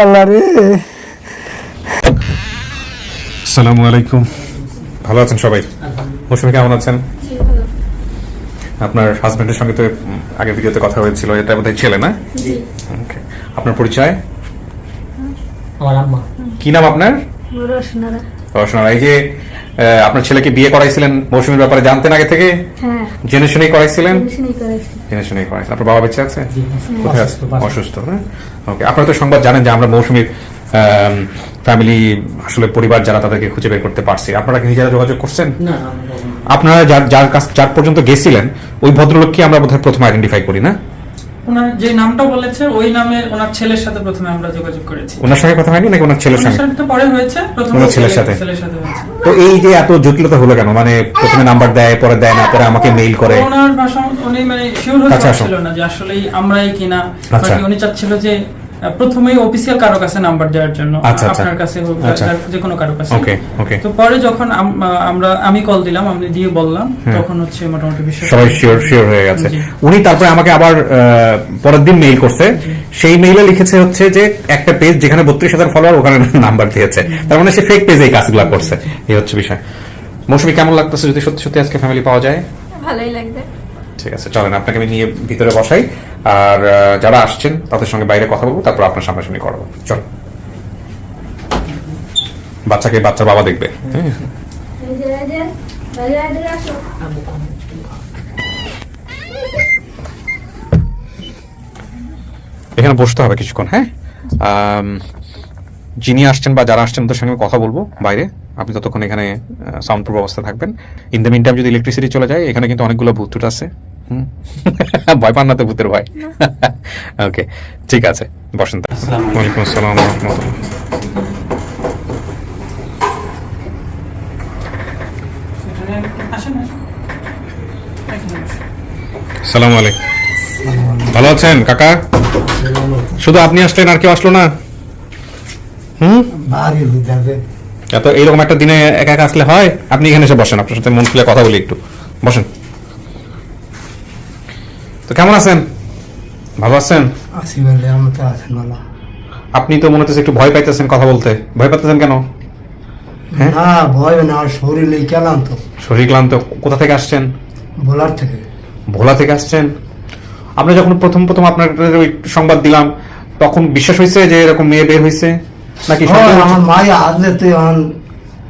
আল্লাহ রে। আসসালামু আলাইকুম। ভালো আছেন সবাই? মৌসুমী কেমন আছেন? আপনার হাজবেন্ডের সঙ্গে তো আগে ভিডিওতে কথা হয়েছিল, এটা বোধহয় ছেলে না? ওকে। আপনার পরিচয়? আমার আম্মা। কি নাম আপনার? রওশনা। এই যে আপনার ছেলেকে বিয়ে করাইছিলেন মৌসুমীর ব্যাপারে জানতেন আগে থেকে? হ্যাঁ, জেনে শুনেই করাইছিলেন? জেনে জেনে করাইছিলেন। আপনার বাবা বেঁচে আছে? কোথায় আছে? অসুস্থ। অসুস্থ। হ্যাঁ, ওকে। আপনারা তো সংবাদ জানেন যে আমরা মৌসুমীর ফ্যামিলি, আসলে পরিবার যারা, তাদেরকে খুঁজে বের করতে পারছি। আপনারা কি নিজেরা যোগাযোগ করছেন? না, আপনারা যার পর্যন্ত গেছিলেন ওই ভদ্রলোককে আমরা বোধহয় প্রথমে আইডেন্টিফাই করি না? ওনার যে নামটা বলেছে ওই নামে ওনার ছেলের সাথে প্রথমে আমরা যোগাযোগ করেছি। ওনার সঙ্গে কথা হয়নি নাকি ওনার ছেলের ওনার সঙ্গে? সাথে তো পরে হয়েছে, প্রথমে ওনার ছেলের সাথে হয়েছে। তো এই যে এত জটিলতা হলো কেন? মানে প্রথমে নাম্বার দেয়, পরে দেয় না, পরে আমাকে মেইল করে। ওনার ভাষা উনি মানে শিওর হতে আচ্ছা, পারছিল না যে আসলেই আমরাই কিনা। আচ্ছা। বাকি উনি চাচ্ছিল যে প্রথমেই অফিসিয়াল কারো কাছে নাম্বার দেওয়ার জন্য, আচ্ছা, আচ্ছা। আপনার কাছে হোক, আচ্ছা। যে কোনো কারো কাছে। ওকে, ওকে। তো পরে যখন আমি কল দিলাম, আমি দিয়ে বললাম, তখন হচ্ছে মোটামুটি বিষয় সবাই শিওর হয়ে গেছে। জি। উনি তারপরে আমাকে আবার পরের দিন মেইল করছে। সেই মেইলে লিখেছে হচ্ছে যে একটা পেজ যেখানে 32,000 ফলোয়ার, ওখানে নাম্বার দিয়েছে। তার মানে সে ফেক পেজে এই কাজগুলো করছে। এই হচ্ছে বিষয়। মৌসুমী কেমন লাগতেছে যদি সত্যি সত্যি আজকে ফ্যামিলি পাওয়া যায়? ভালোই লাগবে। ঠিক আছে, চলেন আপনাকে আমি নিয়ে ভিতরে বসাই, আর যারা আসছেন তাদের সঙ্গে বাইরে কথা বলবো, তারপর আপনার সামনাসামনি করবো। চল। বাচ্চাকে বাচ্চার বাবা দেখবে। হ্যাঁ, এখানে বসতে হবে কিছুক্ষণ। হ্যাঁ, যিনি আসছেন বা যারা আসছেন ওদের সঙ্গে কথা বলবো বাইরে। আপনি ততক্ষণ এখানে সাউন্ড প্রুফ অবস্থা থাকবেন। ইন দ্য মিন টাইম যদি ইলেকট্রিসিটি চলে যায়, এখানে কিন্তু অনেকগুলো ভূত টুট আছে। ভয় পান না তো ভূতের ভয়? ওকে, ঠিক আছে, বসেন। ওয়ালাইকুম আসসালাম ওয়া রাহমাতুল্লাহ। আসসালামু আলাইকুম। ভালো আছেন কাকা? শুধু আপনি আসলেন, আর কেউ আসলো না? ভারী হইতে হবে। এত এইরকম একটা দিনে একা একা আসলে হয়? আপনি এখানে এসে বসেন, আপনার সাথে মন খুলে কথা বলি একটু। বসেন। তো কেমন আছেন? ভালো আছেন? আসি বলে আমি তো আছেন ভালো। আপনি তো মনে হচ্ছে একটু ভয় পাইতেছেন কথা বলতে। ভয় পাইতেছেন কেন? হ্যাঁ? না ভয় না, আর শরীরে কেলাম তো। শরীর ক্লান্ত। কোথা থেকে আসছেন? বলার থেকে। ভোলা থেকে আসছেন। আমরা যখন প্রথম আপনার ওই সংবাদ দিলাম, তখন বিশ্বাস হয়েছে যে এরকম মেয়ে বের হয়েছে নাকি? আমার মাই আসলে তুই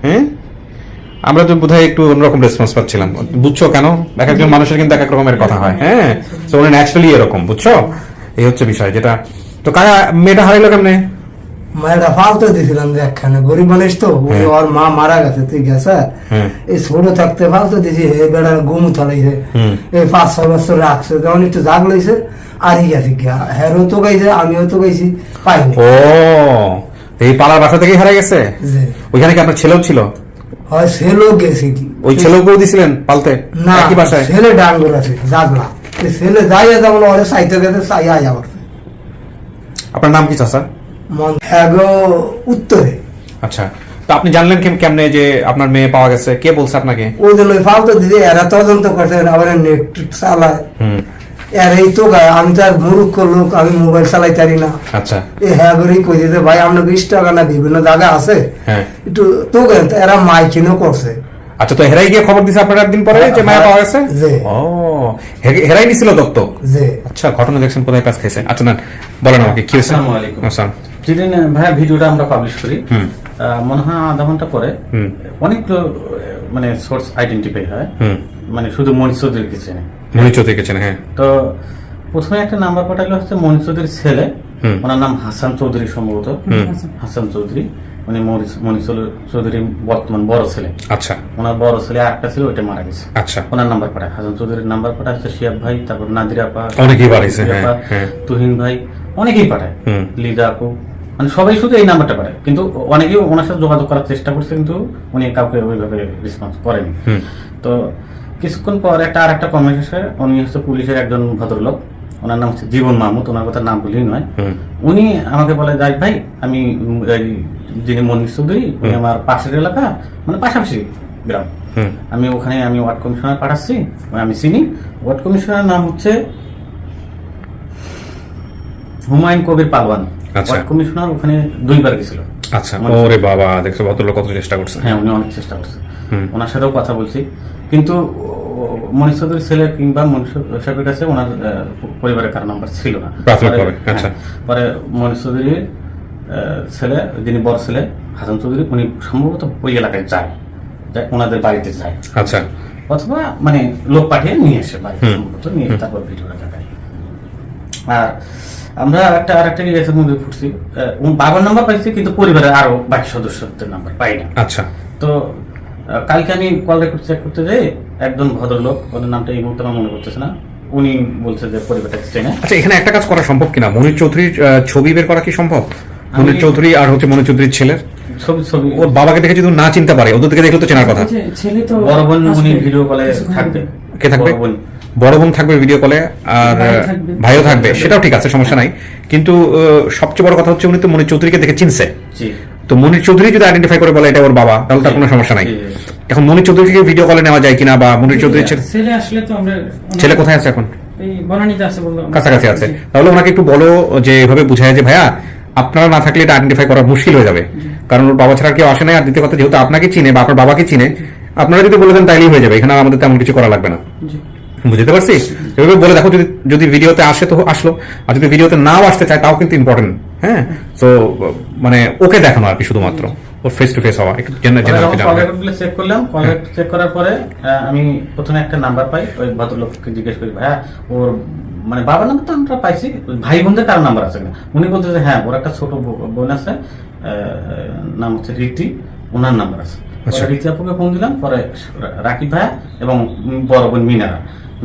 হ্যাঁ, আমরা তো বোধহয় একটু অন্যরকম রেসপন্স পাচ্ছিলাম। বুঝছো কেন? এক একজন মানুষের কিন্তু এক এক রকমের কথা হয়। হ্যাঁ, তো উনি ন্যাচারালি এরকম, বুঝছো? এই হচ্ছে বিষয় যেটা। তো কাকা মেয়েটা হারাইলো কেমনে? মায়েরা ফালতে দিছিলাম যে একখানে, গরিব মানুষ তো, ওই হ্যাঁ। ওর মা মারা গেছে, তুই গেছে হ্যাঁ। এই ছোট থাকতে ফালতে দিছি। হে বেড়ার গুমু থালাইছে, এই 5-6 বছর রাখছে, যখন একটু জাগ লইছে আর গেছে গিয়া। হেরও তো গাইছে, আমিও তো গাইছি, পাইনি। ও, এই পাড়ার বাসা থেকেই হারাই গেছে? যে ওইখানে কি আপনার ছেলেও ছিল? হয় ছেলেও গেছে কি, ওই ছেলেও করে দিছিলেন পালতে না একই বাসায়? ছেলে ডাঙ্গর আছে জাগলা, ছেলে যাই যেমন ওরে চাইতে গেছে, চাই আয়া করছে। আপনার নাম কি চাচা? মন হ্যাগো উত্তরে। আচ্ছা, তো আপনি জানলেন কেমনে যে আপনার মেয়ে পাওয়া গেছে? কে বলছে আপনাকে? ওই জন্য ফালতু দিদি এরা তদন্ত করছে, আবার নেট চালায়। এর এই তো গায়ে, আমি তো আর মূর্খ লোক, আমি মোবাইল চালাইতে পারি না। আচ্ছা, এই হ্যাঁ করেই কই দিতে, ভাই আপনাকে ইনস্টাগ্রামে বিভিন্ন জায়গা আছে, হ্যাঁ। একটু তো এরা মাইকিনও করছে। আচ্ছা, তো হেরাই গিয়ে খবর দিছে আপনার একদিন পরে যে মায়া পাওয়া গেছে? জি। ও, হেরাই নিছিল দত্তক? যে আচ্ছা, ঘটনা দেখছেন, কোথায় কাজ খাইছে? আচ্ছা, না বলেন আমাকে কি হয়েছে? আসসালামু আলাইকুম। আসসালাম। যেদিন ভাইয়া ভিডিওটা আমরা পাবলিশ করি, মনে হয় আধা ঘন্টা পরে অনেকগুলো মানে সোর্স আইডেন্টিফাই হয়, মানে শুধু মনীষ চৌধুরীর কিছু নেই। মনির চৌধুরী গেছেন? হ্যাঁ। তো প্রথমে একটা নাম্বার পাঠালো হচ্ছে মনীষ চৌধুরীর ছেলে, ওনার নাম হাসান চৌধুরী সম্ভবত। হাসান চৌধুরী মানে মনীষ চৌধুরীর বর্তমান বড় ছেলে। আচ্ছা। ওনার বড় ছেলে আরেকটা ছিল, ওইটা মারা গেছে। আচ্ছা। ওনার নাম্বার পাঠায়, হাসান চৌধুরীর নাম্বার পাঠায় হচ্ছে শিয়াব ভাই, তারপর নাদির আপা, অনেকেই পাঠাইছে, হ্যাঁ, হ্যাঁ। তুহিন ভাই, অনেকেই পাঠায়, লিজা আপু, মানে সবাই শুধু এই নাম্বারটা পাঠায়। কিন্তু অনেকেই ওনার সাথে যোগাযোগ করার চেষ্টা করছে, কিন্তু উনি কাউকে ওইভাবে রেসপন্স করেনি। তো কিছুক্ষণ পর আর একটা কমেন্ট আসে, উনি হচ্ছে পুলিশের একজন ভদ্রলোক, ওনার নাম হচ্ছে জীবন মাহমুদ, ওনার কথা নাম বলেই নয়। উনি আমাকে বলে, যাই ভাই, আমি যিনি মনীষ চৌধুরী, উনি আমার পাশের এলাকা, মানে পাশাপাশি গ্রাম, আমি ওখানে আমি ওয়ার্ড কমিশনার পাঠাচ্ছি, আমি চিনি। ওয়ার্ড কমিশনার নাম হচ্ছে হুমায়ুন কবির পালওয়ান। আচ্ছা। ওয়ার্ড কমিশনার ওখানে 2বার গেছিল। আচ্ছা, ওরে বাবা, দেখছো ভদ্রলোক কত চেষ্টা করছেন। হ্যাঁ, উনি অনেক চেষ্টা করছে, ওনার সাথেও কথা বলছি, কিন্তু মনীষ চৌধুরীর ছেলে কিংবা মনীষ সাহেবের কাছে ওনার পরিবারের কারো নাম্বার ছিল না প্রাথমিকভাবে। আচ্ছা, পরে মনীষ চৌধুরীর ছেলে, যিনি বড় ছেলে হাসান চৌধুরী, উনি সম্ভবত ওই এলাকায় যায়, ওনাদের বাড়িতে যায়। আচ্ছা, অথবা মানে লোক পাঠিয়ে নিয়ে এসে বাড়িতে সম্ভবত নিয়ে এসে তারপর ভিডিওটা দেখায়। আর আমরা আরেকটা কেসের মধ্যে ফুটছি, বাবার নাম্বার পাইছি কিন্তু পরিবারের আরো বাকি সদস্যদের নাম্বার পাই না। আচ্ছা। তো কালকে আমি কল রেকর্ড চেক করতে যাই, একজন ভদ্রলোক, ওদের নামটা এই মুহূর্তে আমার মনে করতেছে না, উনি বলছে যে পরিবারটা চেনে। আচ্ছা, এখানে একটা কাজ করা সম্ভব কিনা, মনির চৌধুরীর ছবি বের করা কি সম্ভব? মনির চৌধুরী আর হচ্ছে মনির চৌধুরীর ছেলের ছবি ওর বাবাকে দেখে যদি না চিনতে পারে, ওদের থেকে দেখলে তো চেনার কথা। ছেলে তো বড় বোন উনি ভিডিও কলে থাকবে। কে থাকবে? বড় বোন। বড় বোন থাকবে ভিডিও কলে, আর ভাইও থাকবে, সেটাও ঠিক আছে, সমস্যা নাই। কিন্তু সবচেয়ে বড় কথা হচ্ছে উনি তো মনির চৌধুরীকে দেখে চিনছে। জি। তো মনির চৌধুরী যদি আইডেন্টিফাই করে বলে এটা ওর বাবা, তাহলে তার কোনো সমস্যা নাই। এখন মনির চৌধুরীকে ভিডিও কলে নেওয়া যায় কিনা, বা মনির চৌধুরীর ছেলে আসলে তো আমরা ছেলে কোথায় আছে এখন? এই বনানীতে আছে বললাম, কাছাকাছি আছে, তাহলে ওনাকে একটু বলো যে এভাবে বুঝায় যে ভাইয়া আপনারা না থাকলে এটা আইডেন্টিফাই করা মুশকিল হয়ে যাবে, কারণ ওর বাবা ছাড়া কেউ আসে নাই। আর দ্বিতীয় কথা, যেহেতু আপনাকে চিনে বা আপনার বাবাকে চিনে, আপনারা যদি বলে দেন তাইলেই হয়ে যাবে, এখানে আমাদের তেমন কিছু করা লাগবে না। জি। বুঝতে পারছি? এভাবে বলে দেখো, যদি ভিডিওতে আসে তো আসলো, আর যদি ভিডিওতে নাও আসতে চায় তাও কিন্তু ইম্পর্টেন্ট। হ্যাঁ, তো মানে ওকে দেখানো আর কি, শুধুমাত্র ওর ফেস টু ফেস হওয়া একটু চেক করলাম। কল রেকর্ড চেক করার পরে আমি প্রথমে একটা নাম্বার পাই, ওই ভদ্রলোককে জিজ্ঞেস করি, ভাইয়া ওর মানে বাবার নাম্বার তো আমরা পাইছি, ভাই বোনদের কারো নাম্বার আছে কিনা? উনি বলতে যে হ্যাঁ, ওর একটা ছোট বোন আছে, নাম হচ্ছে রীতি, ওনার নাম্বার আছে। রীতি আপুকে ফোন দিলাম, পরে রাকিব ভাইয়া এবং বড় বোন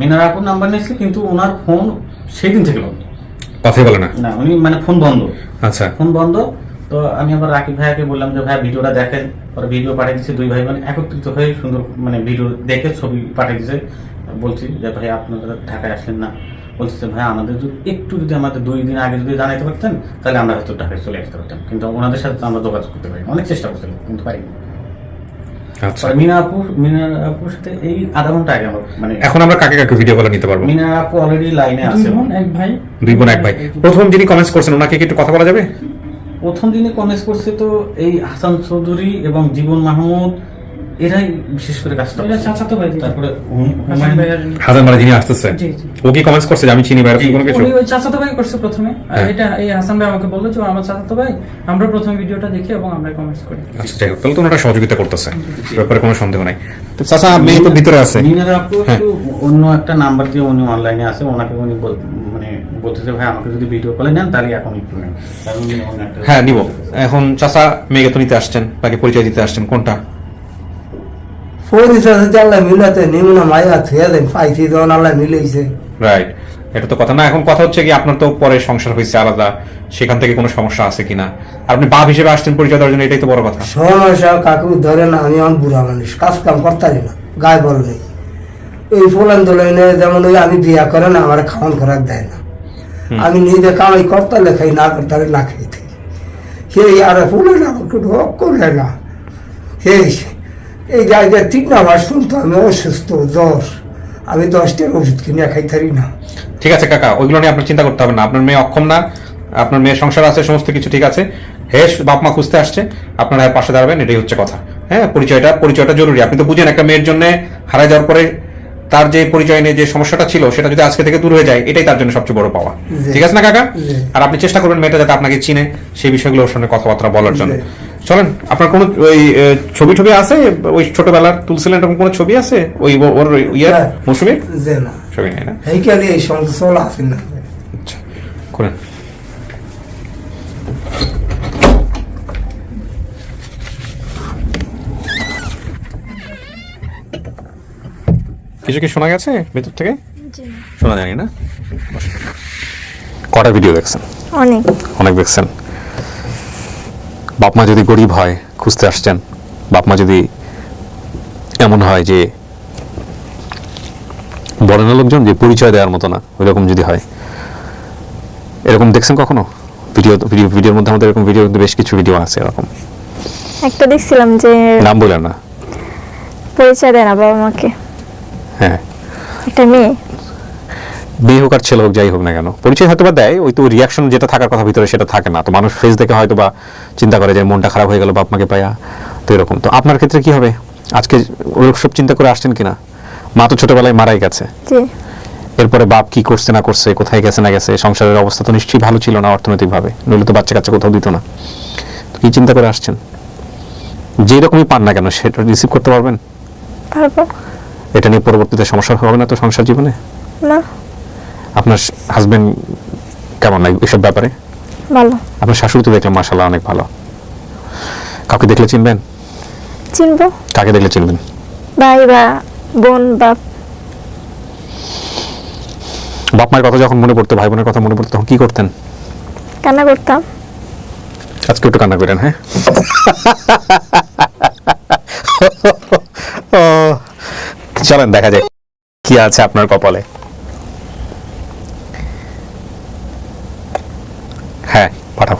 মিনারা আপুর নাম্বার নিয়েছে, কিন্তু ওনার ফোন সেই দিন থেকে বন্ধ, কথাই বলে না। না, উনি মানে ফোন বন্ধ। আচ্ছা, ফোন বন্ধ। তো আমি আবার রাকিব ভাইয়াকে বললাম যে ভাইয়া ভিডিওটা দেখেন, পরে ভিডিও পাঠিয়ে দিচ্ছে, দুই ভাই মানে একত্রিত হয়ে সুন্দর মানে ভিডিও দেখে ছবি পাঠিয়ে দিচ্ছে। বলছি যে ভাই আপনারা ঢাকায় আসলেন না, বলছি যে ভাই আমাদের যদি আমাদের 2 দিন আগে যদি জানাইতে পারতেন তাহলে আমরা হয়তো ঢাকায় চলে আসতে পারতাম, কিন্তু ওনাদের সাথে আমরা যোগাযোগ করতে পারি, অনেক চেষ্টা করছিলাম কিন্তু পারিনি। আচ্ছা। মিনা আপুর সাথে এই আধা ঘন্টা আগে আমার মানে এখন আমরা কাকে কাকে ভিডিও কলে নিতে পারবো? মিনা আপু অলরেডি লাইনে আছে। 2 বোন 1 ভাই। 2 বোন 1 ভাই। প্রথম যিনি কমেন্টস করছেন ওনাকে কি একটু কথা বলা যাবে? প্রথম দিনে কমেন্টস করছে তো এই হাসান চৌধুরী এবং জীবন মাহমুদ, এরাই বিশেষ করে কাজটা এটা চাচাতো ভাই। তারপরে হাসান ভাই যিনি আসতেছে, জি জি, ও কি কমেন্টস করছে যে আমি চিনি ভাই কোনো কিছু? উনি ওই চাচাতো ভাই করছে প্রথমে, আর এটা এই হাসান ভাই আমাকে বললো যে আমার চাচাতো ভাই, আমরা প্রথম ভিডিওটা দেখি এবং আমরা কমেন্টস করি। আচ্ছা, যাই হোক, তাহলে তো ওনারা সহযোগিতা করতেছে, ব্যাপারে কোনো সন্দেহ নাই। তো চাচা মেয়ে তো ভিতরে আছে। মিনারা আপু একটু অন্য একটা নাম্বার দিয়ে উনি অনলাইনে আছে, ওনাকে উনি মানে বলতেছে ভাই আমাকে যদি ভিডিও কলে নেন তাহলে এখন একটু নেন। হ্যাঁ, নিব। এখন চাচা মেয়েকে তো নিতে আসছেন, তাকে পরিচয় দিতে আসছেন, কোনটা? পরিচয় আল্লাহ মিলাতে নিমুনা মাইয়া থুয়া দেন পাইছি যখন আল্লাহ মিলেছে। রাইট, এটা তো কথা না। এখন কথা হচ্ছে কি, আপনার তো পরে সংসার হয়েছে আলাদা, সেখান থেকে কোনো সমস্যা আছে কিনা, আর আপনি বাপ হিসেবে আসছেন পরিচয় দেওয়ার জন্য, এটাই তো বড় কথা। সমস্যা কাকু ধরে না, আমি আমার বুড়া মানুষ, কাজ কাম করতারি না, গায়ে বল নেই। ওই ফুলান তোলাইনে যেমন ওই আমি বিয়া করে না, আমার খাওয়ান করার দেয় না, আমি নিজে কামাই করতালে খাই, না করতালে না খাই থাকি। সেই আর ফুলে না আমাকে ঢোক করে না। এই জায়গায় 3 মাস শুনতো আমি অসুস্থ, জ্বর, আমি 10টার ওষুধ কিনে খাইতারি না। ঠিক আছে কাকা, ওইগুলো নিয়ে আপনার চিন্তা করতে হবে না। আপনার মেয়ে অক্ষম না, আপনার মেয়ের সংসার আছে, সমস্ত কিছু ঠিক আছে। হ্যাঁ, বাপ মা খুঁজতে আসছে, আপনারা পাশে দাঁড়াবেন, এটাই হচ্ছে কথা। হ্যাঁ, পরিচয়টা জরুরি। আপনি তো বুঝেন, একটা মেয়ের জন্য হারায় যাওয়ার পরে তার যে পরিচয় নিয়ে যে সমস্যাটা ছিল সেটা যদি আজকে থেকে দূর হয়ে যায়, এটাই তার জন্য সবচেয়ে বড় পাওয়া। ঠিক আছে না কাকা? আর আপনি চেষ্টা করবেন মেয়েটা যাতে আপনাকে চিনে, সেই বিষয়গুলো ওর সঙ্গে কথাবার্তা বলার জন্য। চলেন, আপনার কোনো ওই ছবি আছে ওই ছোটবেলার তুলছিলেন, এরকম কোনো ছবি আছে ওই ওর ইয়ার মৌসুমীর? ছবি নেই না? এইখানে এই সমস্যা আছে না। আচ্ছা, করেন। কিছু কি শোনা গেছে ভেতর থেকে? শোনা যায়নি না? কটা ভিডিও দেখছেন? অনেক দেখছেন। বাপ মা যদি গরিব হয়, খুঁজতে আসছেন, বাপ মা যদি এমন হয় যে বড় না লোকজন, যে পরিচয় দেওয়ার মতো না, ওইরকম যদি হয়, এরকম দেখছেন কখনো? ভিডিওর মধ্যে আমাদের এরকম ভিডিও বেশ কিছু ভিডিও আছে এরকম। একটা দেখছিলাম যে নাম বললেন না, পরিচয় দেয় না বাবা মাকে, হ্যাঁ, একটা মেয়ে বিয়ে হোক আর ছেলে হোক যাই হোক না কেন, পরিচয় হয়তো বা দেয়, ওই তো রিয়াকশন যেটা থাকার কথা ভিতরে সেটা থাকে না। তো মানুষ ফেস দেখে হয়তো বা চিন্তা করে যে মনটা খারাপ হয়ে গেল বাপ মাকে পাইয়া, তো এরকম। তো আপনার ক্ষেত্রে কি হবে, আজকে ওই সব চিন্তা করে আসছেন কিনা? মা তো ছোটবেলায় মারাই গেছে, জি এরপরে বাপ কি করছে না করছে, কোথায় গেছে না গেছে, সংসারের অবস্থা তো নিশ্চয়ই ভালো ছিল না অর্থনৈতিকভাবে, নইলে তো বাচ্চা কাচ্চা কোথাও দিত না। তো কি চিন্তা করে আসছেন? যেই রকমই পান না কেন সেটা রিসিভ করতে পারবেন? পারবো এটা নিয়ে পরবর্তীতে সমস্যা হবে না তো সংসার জীবনে? না। আপনার হাজবেন্ড কেমন লাগে এসব ব্যাপারে? ভালো। আপনার শাশুড়ি তো দেখলাম মাশাআল্লাহ অনেক ভালো। কাউকে দেখলে চিনবেন? চিনবো। কাকে দেখলে চিনবেন? ভাই বা বোন বাপ। বাপ মায়ের কথা যখন মনে পড়তো, ভাই বোনের কথা মনে পড়তো, তখন কি করতেন? কান্না করতাম। আজকে একটু কান্না করেন, হ্যাঁ? ও, চলেন দেখা যাক কি আছে আপনার কপালে। হ্যাঁ পাঠাও।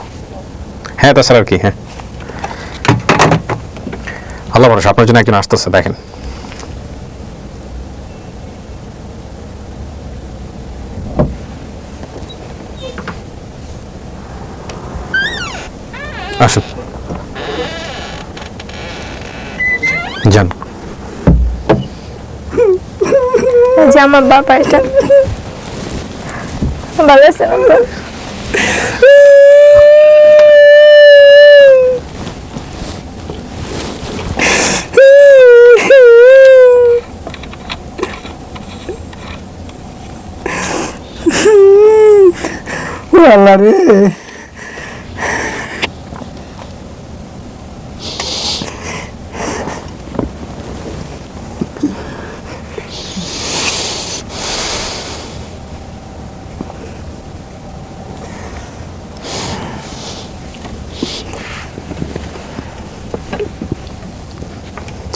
হ্যাঁ তাছাড়া আর কি। হ্যাঁ আল্লাহ ভরসা, আপনার জন্য একজন আসতেছে, দেখেন। আসুন যান। এই যে আমার বাবা, এটা ভালো আছে না তো? আল্লাহ রে,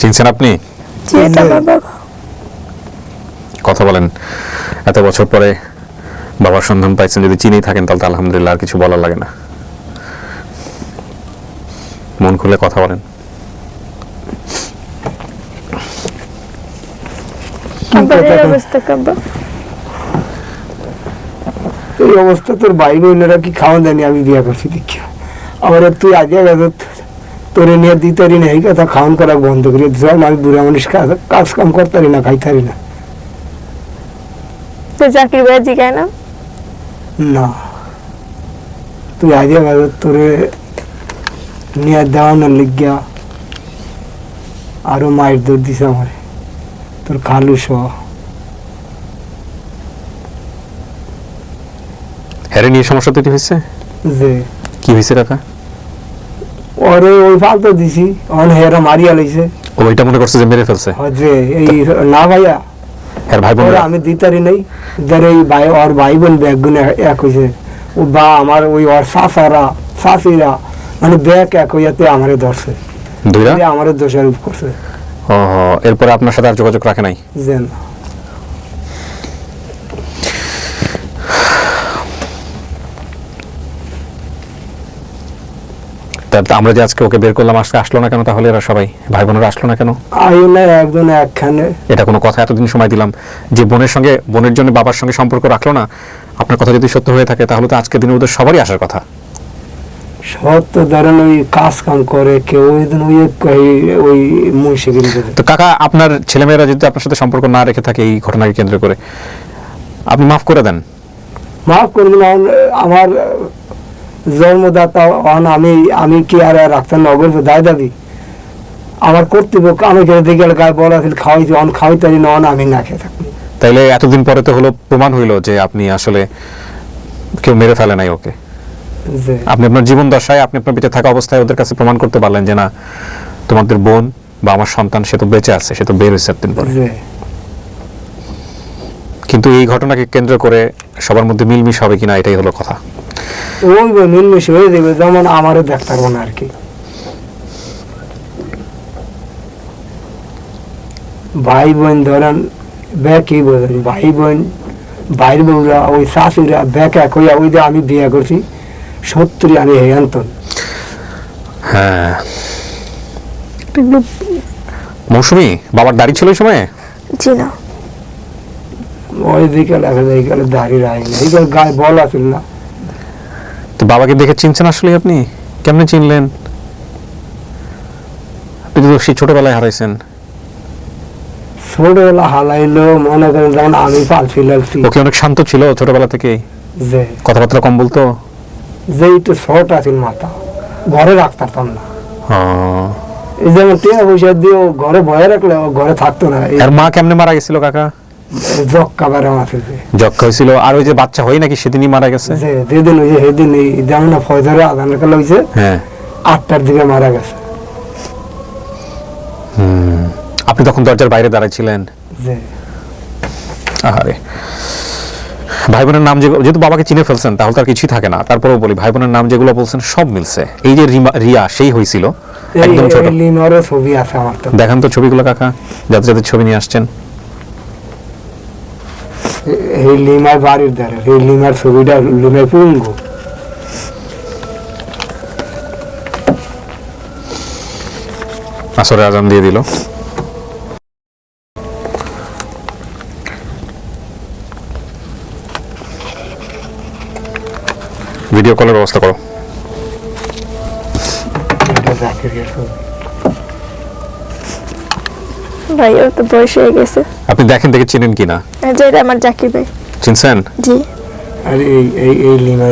চিনছেন আপনি? জি, এটা আমার বাবা। কথা বলেন, এত বছর পরে বাবার সন্ধান পাইছেন, যদি চিনেই থাকেন তাহলে তো আলহামদুলিল্লাহ, আর কিছু বলার লাগে না। মন খুলে কথা বলেন। আব্বার এই অবস্থা কাব্বা। এই অবস্থা তোর ভাই বোনেরা কি খাওয়া দেয়নি? আমি বিয়ে করছি দেখিয়া আমার তুই আগে গেছ তোরে নিয়ে দিতারি না, এই কথা খাওয়ান করা বন্ধ করে দিস। আমি বুড়া মানুষ কাজ কাম করতারি না, খাইতারি না। তো চাকরি বাজ জিগায় না? না, তুই আগে গেছ তোরে নিয়ে দেওয়ানোর লিখিয়া আরো মায়ের দৌড় দিছে আমার, তোর খালু সহ। হ্যারে নিয়ে সমস্যা তৈরি হয়েছে? যে কি হয়েছে কাকা? ওরে ওই ফালতো দিছি, অন হেরা মারিয়া লইছে। ওইটা মনে করছে যে মেরে ফেলছে? যে এই না ভাইয়া, হ্যাঁ ভাই বোন ওরা আমি দিতারি নাই। যার এই ভাই ওর ভাই বোন ব্যাগ গুনে এক হয়েছে, ও বা আমার ওই ওর শাসারা শাশিরা মানে ব্যাগ এক হইয়াতে আমারে ধরছে, দুইরা আমারে দোষারোপ করছে। ও, এরপরে আপনার সাথে আর যোগাযোগ রাখে নাই? যেন আমরা যে আজকে ওকে বের করলাম, আজকে আসলো না কেন তাহলে? এরা সবাই ভাই বোনেরা আসলো না কেন? আইও না একজন একখানে। এটা কোনো কথা? এতদিন সময় দিলাম যে বোনের সঙ্গে, বোনের জন্য বাবার সঙ্গে সম্পর্ক রাখলো না। আপনার কথা যদি সত্য হয়ে থাকে তাহলে তো আজকের দিনে ওদের সবারই আসার কথা। সত্য ধরেন ওই কাজ কাম করে কেউ, ওই দিন ওই মুন্সি কিনতে। তো কাকা, আপনার ছেলেমেয়েরা যদি আপনার সাথে সম্পর্ক না রেখে থাকে এই ঘটনাকে কেন্দ্র করে, আপনি মাফ করে দেন। মাফ করবেন, আমার জন্মদাতা আমি আমি কি আর রাখতাম না? অগল্প দায় দাবি আমার কর্তৃপক্ষ, আমি দেখে গেলে গায়ে বলা ছিল খাওয়াইছি, অন খাওয়াইতারি না, আমি না খেয়ে থাকি। তাইলে এতদিন পরে তো হলো প্রমাণ হইলো যে আপনি আসলে কেউ মেরে ফেলে নাই ওকে। যে আপনি আপনার জীবন দশায়, আপনি আপনার বেঁচে থাকা অবস্থায় ওদের কাছে প্রমাণ করতে পারলেন যে না, তোমাদের বোন বা আমার সন্তান সে তো বেঁচে আছে, সে তো বের হয়েছে এতদিন পরে। যে কিন্তু এই ঘটনাকে কেন্দ্র করে সবার মধ্যে মিলমিশ হবে কিনা এটাই হলো কথা। ওই মিলমিশে হয়ে যাবে, যেমন আমারও দেখতে পারবো না আর কি। ভাই বোন ধরেন ব্যাকই বোঝেন, ভাই বোন ভাইয়ের বউরা ওই শাশুড়া ব্যাক এক হইয়া, ওই যে আমি বিয়ে করছি 70 আমি হেয়ান্তন। হ্যাঁ, মৌসুমী বাবার দাড়ি ছিল ওই সময়? জি না। ওই বিকেলে দাঁড়িয়ে রাখি না এইগুলো গায়ে বল আছিল না। তো বাবাকে দেখে চিনছেন আসলে আপনি? কেমনে চিনলেন? আপনি তো সেই ছোটবেলায় হারাইছেন। ছোটবেলা হালাইলো মনে করেন যেমন আমি পালছি লাগছি ওকে অনেক শান্ত ছিল ছোটবেলা থেকে, যে কথাবার্তা কম বলতো। যে একটু শর্ট আছিল মাথা, ঘরে রাখতাম না। ও, এই যেমন টিয়া পয়সা দিয়ে ঘরে ভয়ে রাখলে ও ঘরে থাকতো না। আর মা কেমনে মারা গেছিল কাকা? জক্কা বেড়ে মাথা যক্ষা হয়েছিল। আর ওই যে বাচ্চা হয় নাকি সেদিনই মারা গেছে? যে যেদিন ওই যে সেদিন যেমন ফজরে আদান কাল হয়েছে হ্যাঁ। 8টার দিকে মারা গেছে। আপনি তখন দরজার বাইরে দাঁড়াইছিলেন? যে আহারে, ভাই বোনের নাম যেহেতু বাবাকে চিনে ফেলছেন তাহলে তো আর কিছুই থাকে না। তারপরেও বলি, ভাই বোনের নাম যেগুলো বলছেন সব মিলছে। এই যে রিয়া, সেই হয়েছিল একদম ছোট। লিমারও ছবি আছে আমার তো। দেখান তো ছবিগুলো কাকা, যাতে যাতে ছবি নিয়ে আসছেন। এই লিমার বাড়ির ধারে, এই লিমার ছবিটা লিমার পুঙ্গু। আসরে আজান দিয়ে দিল। ভিডিও কলের ব্যবস্থা করো। এটা জাকিরের ছবি। ভাই ওর তো বয়স হয়ে গেছে। আপনি দেখেন, দেখে চিনেন কিনা? এই যে এটা আমার জাকির ভাই। চিনছেন? জি। আর এই লিমা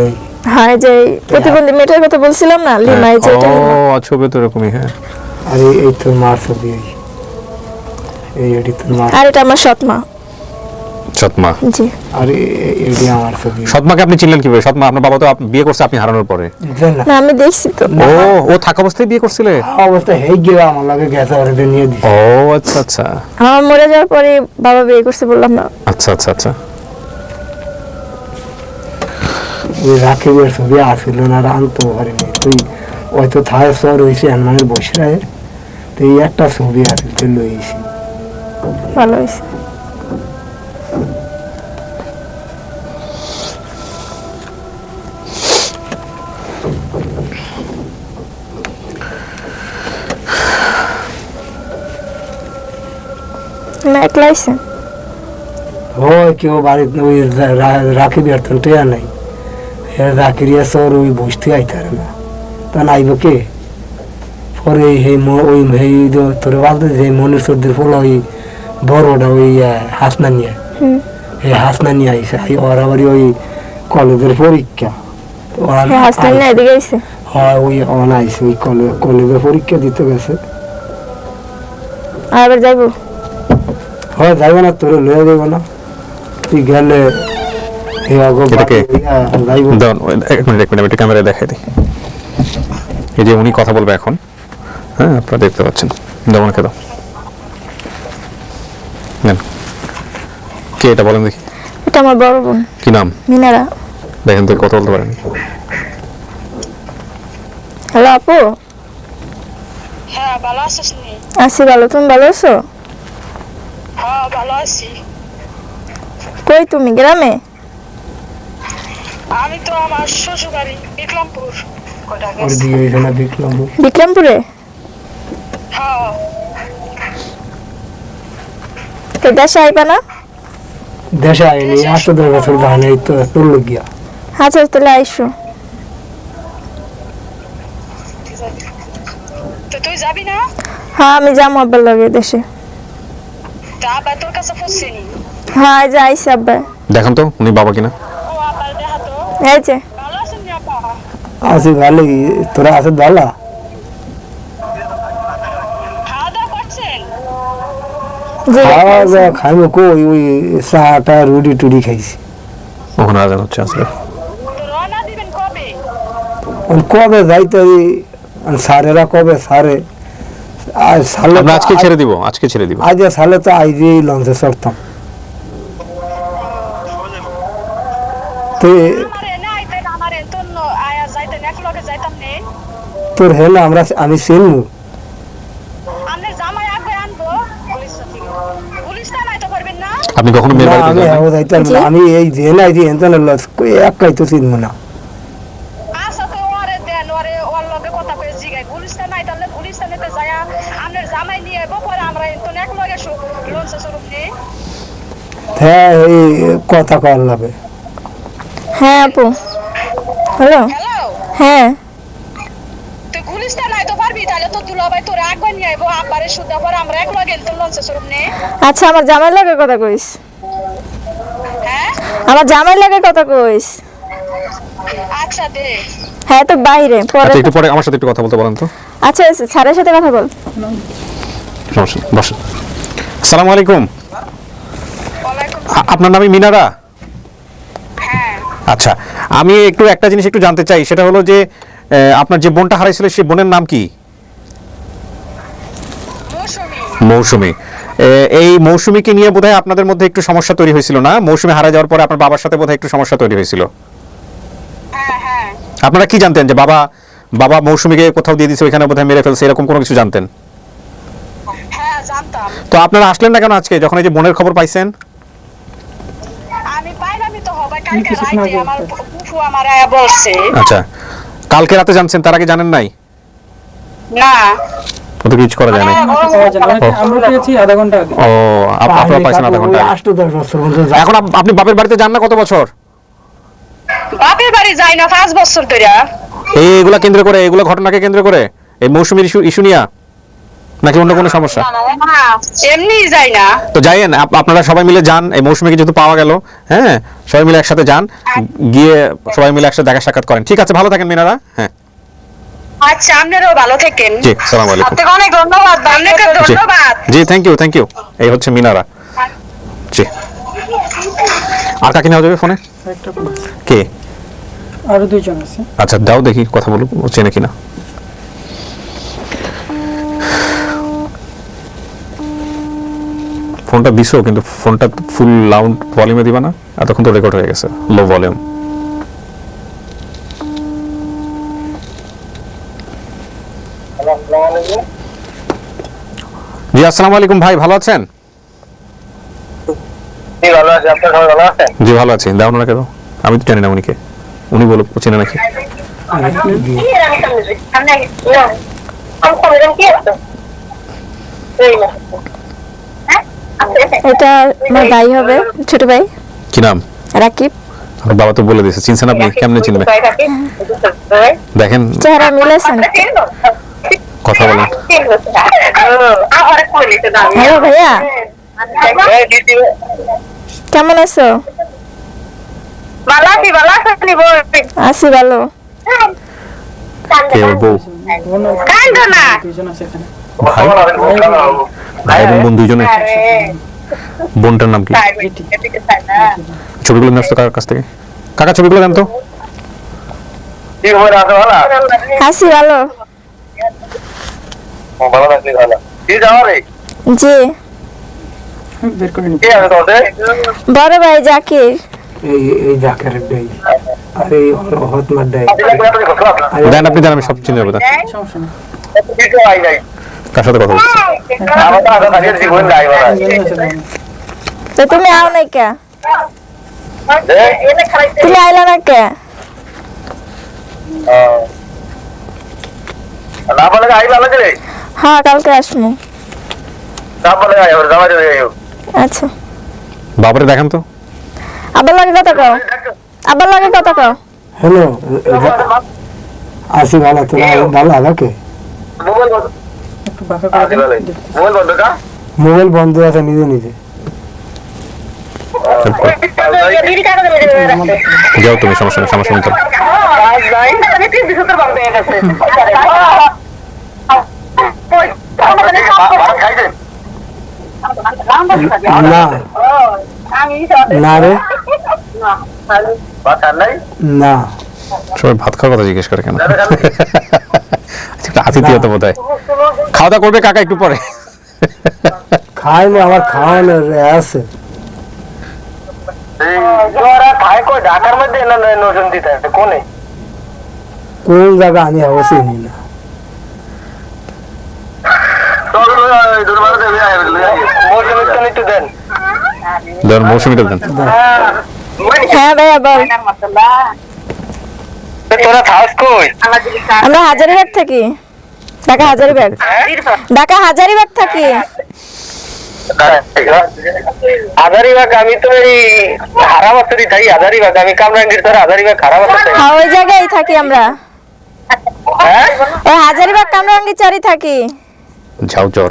হ্যাঁ, যে প্রতিবন্ধী মেয়েটার কথা বলছিলাম না, লিমা, এই যে এটা লিমা। ও, ছবি তো এরকমই। হ্যাঁ। আর এই তোর মার ছবি, এই এটি তোর মার। আর এটা আমার সৎ মা। সৎমা? জি। আর এটি আমার ছবি। সৎমাকে আপনি চিনলেন কিভাবে? সৎমা আপনার বাবা তো বিয়ে করছে আপনি হারানোর পরে। জানা না, আমি দেখছি তো। ও থাকা অবস্থায় বিয়ে করছিলে? অবস্থা হেই গিয়ে আমার লাগে গেছে ওরে নিয়ে দিছে। ও আচ্ছা আচ্ছা আমার মরে যাওয়ার পরে বাবা বিয়ে করছে, বললাম না। আচ্ছা আচ্ছা আচ্ছা। ওই রাখিবের ছবি আসছিল না, আনতে পারিনি। তুই হয়তো থায় সর হয়েছে হনুমানের বসরায়, তো এই একটা ছবি আসছিল তুই লইছি। ভালো হয়েছে। একলা আইছে? হয় কেউ বাড়িতে ওই রাখিবের তো টেয়া নাই, রাখিরিয়া সর ওই বসতে আইতে না, তা নাইব কে? পরে ওই তোর বলতে যে মনের সর্দির ফল ওই বড়টা ওই হাসনা নিয়ে, এই হাসনা নিয়ে আইসে। ওর আবার ওই কলেজের পরীক্ষা, হাসলেন না, এদিকে আইছে। হয় ওই অন আইসে ওই কলেজের পরীক্ষা দিতে গেছে। আর আবার যাইবো? হয় যাইব না, তোর লয়ে দেব না, তুই গেলে এটাকে যাইব। দাঁড়ান, এক মিনিট আমি একটু ক্যামেরায় দেখাই দিই। এই যে উনি কথা বলবে এখন। হ্যাঁ, আপনারা দেখতে পাচ্ছেন। যেমন খেলো নেন। কে এটা বলেন দেখি? এটা আমার বড় বোন। কি নাম? মিনারা। দেখেন তো কথা বলতে পারেন? হ্যালো আপু। হ্যাঁ, ভালো আছিস নি? আছি ভালো, তুমি ভালো আছো? হ্যাঁ, ভালো আছি। কই তুমি, গ্রামে? আমি তো আমার শ্বশুর বাড়ি বিক্রমপুর। কটা ওর গেছে? বিয়ে হয়েছে না দেখলাম। বিক্রমপুরে? হ্যাঁ, তো দেশে আইবা না? দেশে আইনি, 8-10 বছর ধান এই তো তোর গিয়া। আচ্ছা, তাহলে আইসো। তো তুই যাবি না? হ্যাঁ, আমি যাবো আব্বার লগে দেশে। তা আবার তোর কাছে পৌঁছেনি? হ্যাঁ, এই যে আইসি আব্বা। দেখেন তো উনি বাবা কিনা। ও আবার দেখা তো। এই যে। ভালো আছেন নি আপা? আছি ভালো, তোরা আছে ভালো? খাওয়া দাওয়া করছেন? জি। খাওয়া দাওয়া খাইব কই, ওই চাটা রুটি টুটি খাইছি। ওখানে আজান হচ্ছে আসলে। তো রওনা দিবেন কবে? কবে যাইতে সারেরা কবে সারে? আর সালে আমরা আজকে ছেড়ে দিব, আজকে ছেড়ে দিব। আজ সালে তো আইজেই লঞ্চে চড়তাম। তো আমারে না আইতেন, আমারে তো আয়া যাইতেন, এক লগে যাইতাম নে। তোর হে না আমি চিনবো। আমনে জামাই আগে আনবো পুলিশটা থেকে। পুলিশটা নাই তো করবেন না? আপনি কখনো মেয়ের বাড়িতে আমি যান? যাইতাম না, আমি এই যে নাই যে এনতন একাই তো চিনবো না। আচ্ছা, তো ওরে দেন, ওর লগে কথা কয়ে জিগাই। পুলিশটা নাই, তাহলে পুলিশটা নিতে যায়া আমনের জামাই নিয়ে আইবো, পরে আমরা তো এক লগে লঞ্চে চড়ুম নে। হ্যাঁ এই কথা কল লাগে। হ্যাঁ আপু, হ্যালো, হ্যালো, হ্যাঁ তুই গুলিস্তান আইতে পারবি? তাহলে তো দুলাভাই তোরে আগুন নিয়ে আইবো, আব্বারে সুদ্ধা পরে আমরা একলা গেল তোর লঞ্চে চড়ুম নে। আচ্ছা, আমার জামাই লাগে কথা কইস, হ্যাঁ আমার জামাই লাগে কথা কইস। আচ্ছা দে। হ্যাঁ তো বাইরে পরে। আচ্ছা একটু পরে আমার সাথে একটু কথা বলতে বলেন তো। আচ্ছা স্যারের সাথে কথা বল। সমস্যা নেই, বসেন। আসসালামু আলাইকুম। ওয়ালাইকুম আপনার নামই মিনারা? হ্যাঁ আচ্ছা, আমি একটু একটা জিনিস একটু জানতে চাই, সেটা হলো যে আপনার যে বোনটা হারাইছিল সেই বোনের নাম কি? মৌসুমী। মৌসুমী। এই মৌসুমীকে নিয়ে বোধহয় আপনাদের মধ্যে একটু সমস্যা তৈরি হয়েছিল না? মৌসুমী হারা যাওয়ার পরে আপনার বাবার সাথে বোধহয় একটু সমস্যা তৈরি হয়েছিল। হ্যাঁ হ্যাঁ আপনারা কি জানতেন যে বাবা মৌসুমীকে কোথাও দিয়ে দিয়েছে, ওইখানে বোধহয় মেরে ফেলছে, এরকম কোনো কিছু জানতেন? হ্যাঁ জানতাম। তো আপনারা আসলেন না কেন আজকে, যখন এই যে বোনের খবর পাইছেন? আমি পাইলামই তো হবে, কালকে রাতে আমার ফুফু আমার আয়া বলছে। আচ্ছা, কালকে রাতে জানছেন, তার আগে জানেন নাই? না কত কিছু করা যায় না। আমরা পেয়েছি আধা ঘন্টা আগে। ও, আপনারা পাইছেন আধা ঘন্টা আগে। 8-10 বছর মধ্যে এখন আপনি বাপের বাড়িতে যান না কত বছর? বাপের বাড়ি যাই না 5 বছর ধরে। এইগুলা কেন্দ্র করে, এগুলো ঘটনাকে কেন্দ্র করে, এই মৌসুমীর ইস্যু নিয়ে, নাকি অন্য কোনো সমস্যা? না এমনি যাই না। তো যাইয়েন, আপনারা সবাই মিলে যান, এই মৌসুমীকে যেহেতু পাওয়া গেল, হ্যাঁ সবাই মিলে একসাথে যান, গিয়ে সবাই মিলে একসাথে দেখা সাক্ষাৎ করেন। ঠিক আছে, ভালো থাকেন মিনারা। হ্যাঁ আচ্ছা আপনারও ভালো থাকেন। জি, আসসালামু আলাইকুম। আপনাকে অনেক ধন্যবাদ। আপনাকে জি ধন্যবাদ। জি, থ্যাংক ইউ। এই হচ্ছে মিনারা। জি, আর কাকে নেওয়া যাবে ফোনে? একটা কে? আরো দুইজন আছে। আচ্ছা দাও, দেখি কথা বলুক, ও চেনে কিনা। ফোনটা দিছো, কিন্তু ফোনটা ফুল লাউড ভলিউমে দিবা না, এতক্ষণ তো রেকর্ড হয়ে গেছে লো ভলিউম। জি আসসালামু আলাইকুম ভাই, ভালো আছেন? জি ভালো আছি। দাও না কেন, আমি তো জানি না উনিকে, উনি বলুক ও চেনে নাকি। এটা আমার ভাই হবে, ছোট ভাই কি নাম? রাকিব। আমার বাবা তো বলে দিয়েছে, চিনছেন আপনি, কেমনে চিনবে? দেখেন চেহারা মিলেছেন। কথা বলেন। হ্যালো ভাইয়া, কেমন আছো? আছি ভালো। কে ওর বউ? দুইজন আছে এখানে। ভাই ভাই এবং বোন দুইজনে? বোনটার নাম কি? ছবিগুলো নিয়ে আসতো কাকার কাছ থেকে। কাকা ছবিগুলো দেন তো। আছি ভালো। জি, বের করে নি। বড় ভাই জাকির। এই জাকের দেই আর এই হতমার দেই। দেন, আপনি দেন, আমি সব চিনে যাবো। সমস্যা নেই। কার সাথে কথা বলছি? তো তুমি আও নাই কে? তুমি আইলা না কে? হ্যাঁ কালকে আসবো। আচ্ছা, বাবারে দেখেন তো। আবার লাগে কথা কও, আবার লাগে কথা কও। হ্যালো, আসি ভালো, তোরা ভালো আলাকে? একটু বাঁকা করে দিন। মোবাইল বন্ধ আছে নিজে। যাও তুমি, সমস্যা নেই, সমস্যা নেই। না না রে, না সবাই ভাত খাওয়ার কথা জিজ্ঞেস করে কেন? আতিথিয়ত বোধ হয়। খাওয়া দাওয়া করবে কাকা একটু পরে? খাইনি, আমার খাওয়ানোর আছে। কোন জায়গা আমি অবশ্যই নি না। দেন, মৌসুমীটা দেন। হ্যাঁ ভাইয়া বল। আমরা হাজারিবাগ থাকি, ঢাকা হাজারিবাগ। ঢাকা হাজারিবাগ থাকি। হাজারিবাগ আমি তো এই হারাবাসরি থাকি। হাজারিবাগ আমি কামরাঙ্গীর ধরে হাজারিবাগ হারাবাসরি থাকি। হ্যাঁ ওই জায়গায় থাকি আমরা, হ্যাঁ ওই হাজারিবাগ কামরাঙ্গি চারি থাকি। ঝাউচর।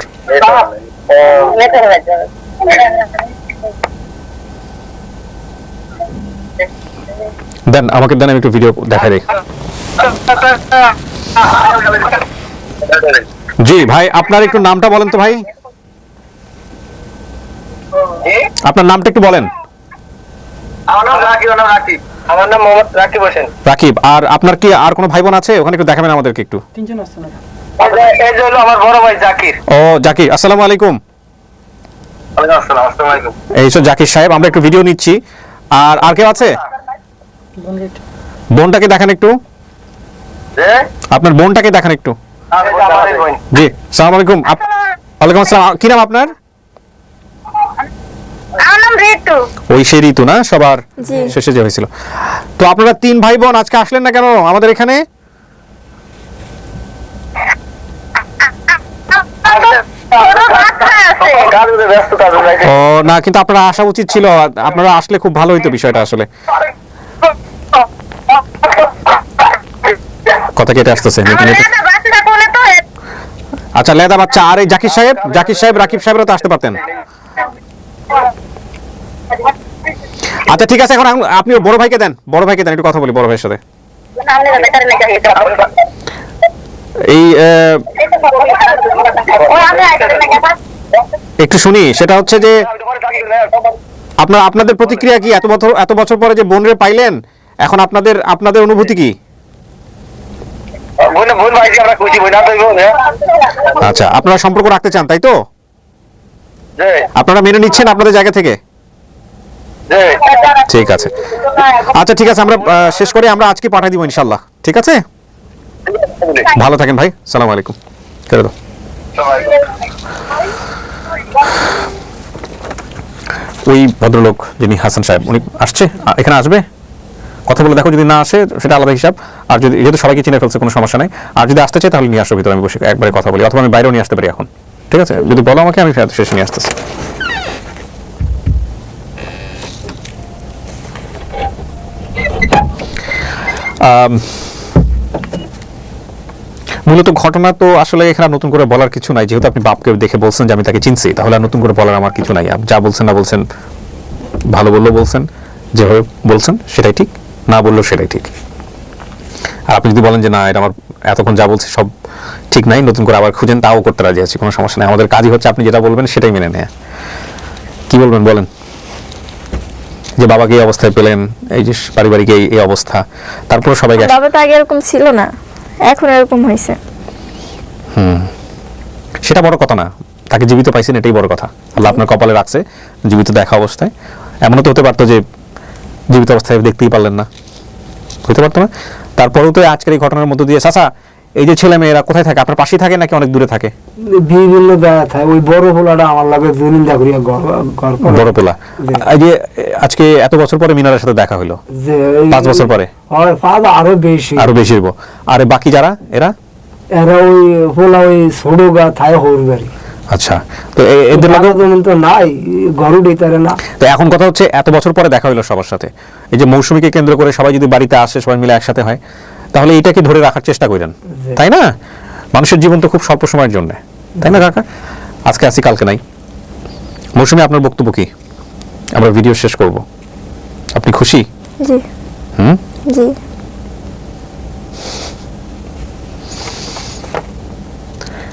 দেন আমাকে দেন, আমি একটু ভিডিও দেখাই দিই। জি ভাই, আপনার একটু নামটা বলেন তো ভাই, আপনার নামটা একটু বলেন। আমার নাম রাকিব। আমার নাম মোহাম্মদ রাকিব হোসেন। রাকিব। আর আপনার কি আর কোনো ভাই বোন আছে? ওখানে একটু দেখাবেন আমাদেরকে একটু। তিনজন আসছে না? এই যে হলো আমার বড় ভাই জাকির। ও জাকির, আসসালামু আলাইকুম। ওয়ালাইকুম আসসালাম। আসসালামু আলাইকুম। এই তো জাকির সাহেব, আমরা একটু ভিডিও নিচ্ছি। আর কেউ আছে? বোনটাকে দেখান একটু, যে আপনার বোনটাকে দেখান একটু। আমার বোন। জি, সালাম আলাইকুম। ওয়ালাইকুম আসসালাম। কি নাম আপনার? আমার নাম ঋতু। ওই সেই ঋতু না, সবার জি। শেষে যে হয়েছিল। তো আপনারা 3 ভাই বোন আজকে আসলেন না কেন আমাদের এখানে? কাজে ব্যস্ত কাজে যাইতে। ও না, কিন্তু আপনারা আসা উচিত ছিল, আপনারা আসলে খুব ভালো হইতো বিষয়টা আসলে। কথা কেটে আসতেছে। আচ্ছা লেদা বাচ্চা। আর এই জাকির সাহেব, রাকিব সাহেবরা তো আসতে পারতেন। আচ্ছা ঠিক আছে, এখন আপনি বড় ভাইকে দেন, একটু কথা বলি বড় ভাইয়ের সাথে। এই একটু শুনি, সেটা হচ্ছে যে আপনাদের প্রতিক্রিয়া কি? এত বছর পরে যে বোনরে পাইলেন, এখন আপনাদের অনুভূতি কি? বোন ভাই আমরা খুশি বোন আচ্ছা, আপনারা সম্পর্ক রাখতে চান তাই তো? জি আপনারা মেনে নিচ্ছেন আপনাদের জায়গা থেকে? জি। ঠিক আছে। আচ্ছা ঠিক আছে, আমরা শেষ করে আমরা আজকে পাঠিয়ে দিব ইনশাল্লাহ। ঠিক আছে, ভালো থাকেন ভাই। সালাম আলাইকুম। করে দাও। ওই ভদ্রলোক যিনি হাসান সাহেব, উনি আসছে, এখানে আসবে, কথা বলে দেখো। যদি না আসে সেটা আলাদা হিসাব। আর যদি, যেহেতু সবাইকে চিনে ফেলছে, কোনো সমস্যা নাই। আর যদি আসতে চাই তাহলে নিয়ে আসো ভিতরে, আমি বসে একবারে কথা বলি, অথবা আমি বাইরেও নিয়ে আসতে পারি এখন। ঠিক আছে, যদি বলো আমাকে, আমি শেষে নিয়ে আসতেছি। মূলত ঘটনা তো আসলে এখানে নতুন করে বলার কিছু নাই, যেহেতু আপনি বাপকে দেখে বলছেন যে আমি তাকে চিনছি, তাহলে আর নতুন করে বলার আমার কিছু নাই। যা বলছেন না বলছেন, ভালো বললেও বলছেন, যেভাবে বলছেন সেটাই ঠিক, না বললেও সেটাই ঠিক। আর আপনি যদি বলেন যে না, এটা আমার এতক্ষণ যা বলছি সব ঠিক নাই, নতুন করে আবার খুঁজেন, তাও করতে রাজি আছি, কোনো সমস্যা নেই। আমাদের কাজই হচ্ছে আপনি যেটা বলবেন সেটাই মেনে নেয়া। কি বলবেন বলেন? যে বাবাকে এই অবস্থায় পেলেন, এই যে পারিবারিক এই অবস্থা, তারপরে সবাইকে বাবা তো আগে এরকম ছিল না, এখন এরকম হয়েছে। সেটা বড় কথা না, তাকে জীবিত পাইছেন এটাই বড় কথা। আল্লাহ আপনার কপালে রাখছে জীবিত দেখা অবস্থায়। এমনও তো হতে পারতো যে জীবিত অবস্থায় দেখতেই পারলেন না, হতে পারতো না। তারপরেও তো আজকের এই ঘটনার মধ্য দিয়ে, চাচা এই যে ছেলে মেয়েরা কোথায় থাকে? আপনার পাশেই থাকে নাকি অনেক দূরে থাকে? বিভিন্ন জায়গায় থাকে। ওই বড় পোলাটা আমার লাগে জুনিন্দা করিয়া ঘর করে। বড় পোলা। এই যে আজকে এত বছর পরে মিনারের সাথে দেখা হলো, যে 5 বছর পরে, আরো বেশি হইব। আর বাকি যারা এরা ওই পোলা ওই ছোট গা থায় হরবারি। আচ্ছা, তো এদের লাগে তো নাই, ঘরও দিতে না। তো এখন কথা হচ্ছে, এত বছর পরে দেখা হলো সবার সাথে, এই যে মৌসুমীকে কেন্দ্র করে সবাই যদি বাড়িতে আসে, সবাই মিলে একসাথে হয়, তাহলে এটাকে ধরে রাখার চেষ্টা করেন, তাই না? মানুষের জীবন তো খুব স্বল্প সময়ের জন্য, তাই না কাকা? আজকে আসি, কালকে নাই। মৌসুমী, আপনার বক্তব্য কি? আমরা ভিডিও শেষ করব। আপনি খুশি? জি। জি।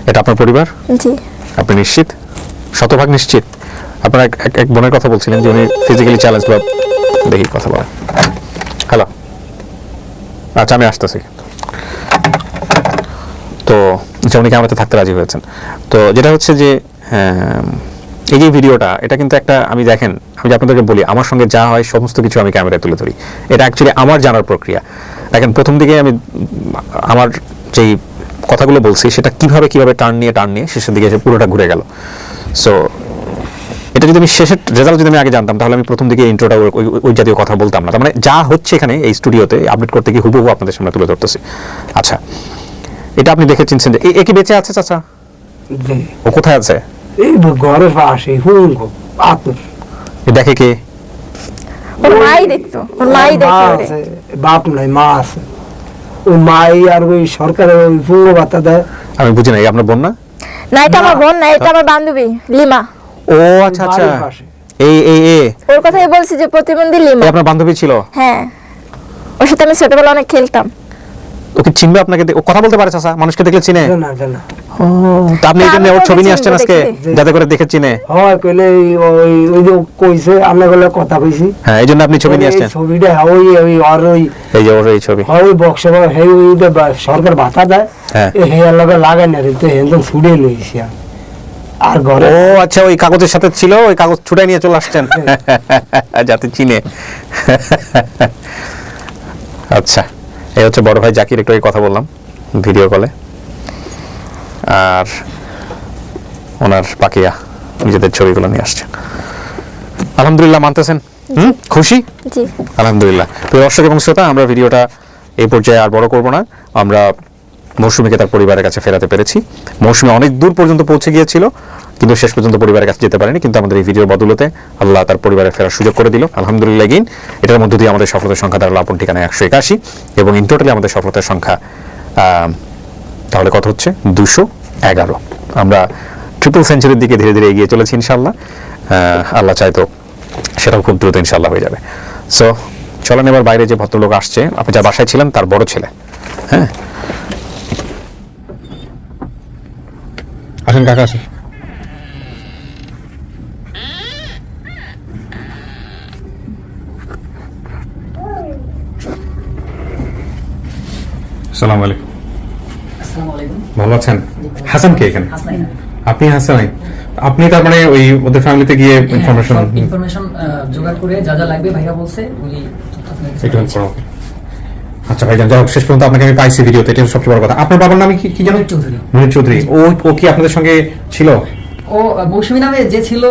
এটা আপনার পরিবার? জি। আপনি নিশ্চিত? শতভাগ নিশ্চিত? আপনার এক বোনের কথা বলছিলেন যে উনি ফিজিক্যালি চ্যালেঞ্জ, বা দেখি কথা বলেন। হ্যালো, আচ্ছা আমি আসতেছি। তো উনি ক্যামেরাতে থাকতে রাজি হয়েছেন। তো যেটা হচ্ছে যে এই যে ভিডিওটা, এটা কিন্তু একটা, আমি দেখেন, আমি যে আপনাদেরকে বলি, আমার সঙ্গে যা হয় সমস্ত কিছু আমি ক্যামেরায় তুলে ধরি। এটা অ্যাকচুয়ালি আমার জানার প্রক্রিয়া। দেখেন, প্রথম দিকে আমি আমার যেই কথাগুলো বলছি, সেটা কিভাবে টার্ন নিয়ে শেষের দিকে এসে পুরোটা ঘুরে গেল। সো এটা যদি আমি শেষের রেজাল্ট যদি আমি আগে জানতাম, তাহলে আমি প্রথম দিকে ইন্ট্রোটা ওই জাতীয় কথা বলতাম না। তার মানে যা হচ্ছে এখানে এই স্টুডিওতে আপডেট করতে গিয়ে হুবহু আপনাদের সামনে তুলে ধরতেছি। আচ্ছা, এটা আপনি দেখে চিনছেন যে এ কি বেঁচে আছে চাচা? ও কোথায় আছে? এই ঘরের পাশে হুঙ্গ পাথর দেখে কে? ওর মাই দেখতো, ওর মাই মা দেখে ওরে। আছে, বাপ নাই, মা আছে। ওই মাই আর ওই সরকারের ওই পুঙ্গ ভাতা দেয়। আমি বুঝি নাই, আপনার বোন না? না এটা আমার বোন না, এটা আমার বান্ধবী লিমা। ও আচ্ছা আচ্ছা, বাড়ির পাশে। এই এই এ ওর কথাই বলছি যে প্রতিবন্ধী লিমা। এ আপনার বান্ধবী ছিল? হ্যাঁ, ওর সাথে আমি ছোটবেলা অনেক খেলতাম। ওকে চিনবে আপনাকে? ও কথা বলতে পারে চাচা? মানুষকে দেখলে চিনে? না জানা ও, তা আপনি এই জন্য ওর ছবি নিয়ে আসছেন আজকে, দেখি। যাতে করে দেখে চিনে? হয় কইলে ওই ওই যে কইছে আমরা বলে কথা কইছি হ্যাঁ, এই জন্য আপনি ছবি নিয়ে আসছেন। এই ছবিটা ওই ওই আর ওই এই যে ওর এই ছবি। ওই বক্স হে ওই যে সরকার ভাতা দেয় হ্যাঁ। এই হেয়ার লগে লাগাই না রে তো একদম ছুড়ে লইছি আর ঘরে ও আচ্ছা, ওই কাগজের সাথে ছিল, ওই কাগজ ছুটাই নিয়ে চলে আসছেন যাতে চিনে। আচ্ছা, এই হচ্ছে বড় ভাই জাকির, একটু কথা বললাম ভিডিও কলে। আর ওনার পাকিয়া নিজেদের ছবিগুলো নিয়ে আসছেন। আলহামদুলিল্লাহ, মানতেছেন? খুশি? জি। আলহামদুলিল্লাহ। তো দর্শক এবং শ্রোতা, আমরা ভিডিওটা এই পর্যায়ে আর বড় করব না। আমরা মৌসুমীকে তার পরিবারের কাছে ফেরাতে পেরেছি। মৌসুমী অনেক দূর পর্যন্ত পৌঁছে গিয়েছিল, কিন্তু শেষ পর্যন্ত পরিবারের কাছে যেতে পারেনি। কিন্তু আমাদের এই ভিডিওর বদৌলতে আল্লাহ তার পরিবারে ফেরার সুযোগ করে দিল, আলহামদুলিল্লাহ। গিন এটার মধ্য দিয়ে আমাদের সফলতার সংখ্যা দাঁড়ালো আপন ঠিকানায় 181, এবং ইন টোটালি আমাদের সফলতার সংখ্যা তাহলে কত হচ্ছে? 211। আমরা ট্রিপল সেঞ্চুরির দিকে ধীরে ধীরে এগিয়ে চলেছি ইনশাআল্লাহ। আল্লাহ চাইতো সেটাও খুব দ্রুত ইনশাআল্লাহ হয়ে যাবে। সো চলেন এবার বাইরে যে ভদ্রলোক আসছে, আপনি যা বাসায় ছিলেন তার বড় ছেলে। হ্যাঁ, আসেন কাকা, আসেন। আসসালামু আলাইকুম। ভালো আছেন? হাসান কে এখানে? আপনি হাসান? আপনি তার মানে ওই ওদের ফ্যামিলিতে গিয়ে ইনফরমেশন জোগাড় করে যা যা লাগবে ভাইয়া বলছে ওই তথ্য আপনাকে একটু হেল্প করো। আচ্ছা ভাইজান, যাই হোক, শেষ পর্যন্ত আপনাকে আমি পাইছি ভিডিওতে, এটা সবচেয়ে বড় কথা। আপনার বাবার নাম কি জানেন? মনির চৌধুরী। মনির চৌধুরী। ও কি আপনাদের সঙ্গে ছিল? ও মৌসুমী নামে যে ছিল,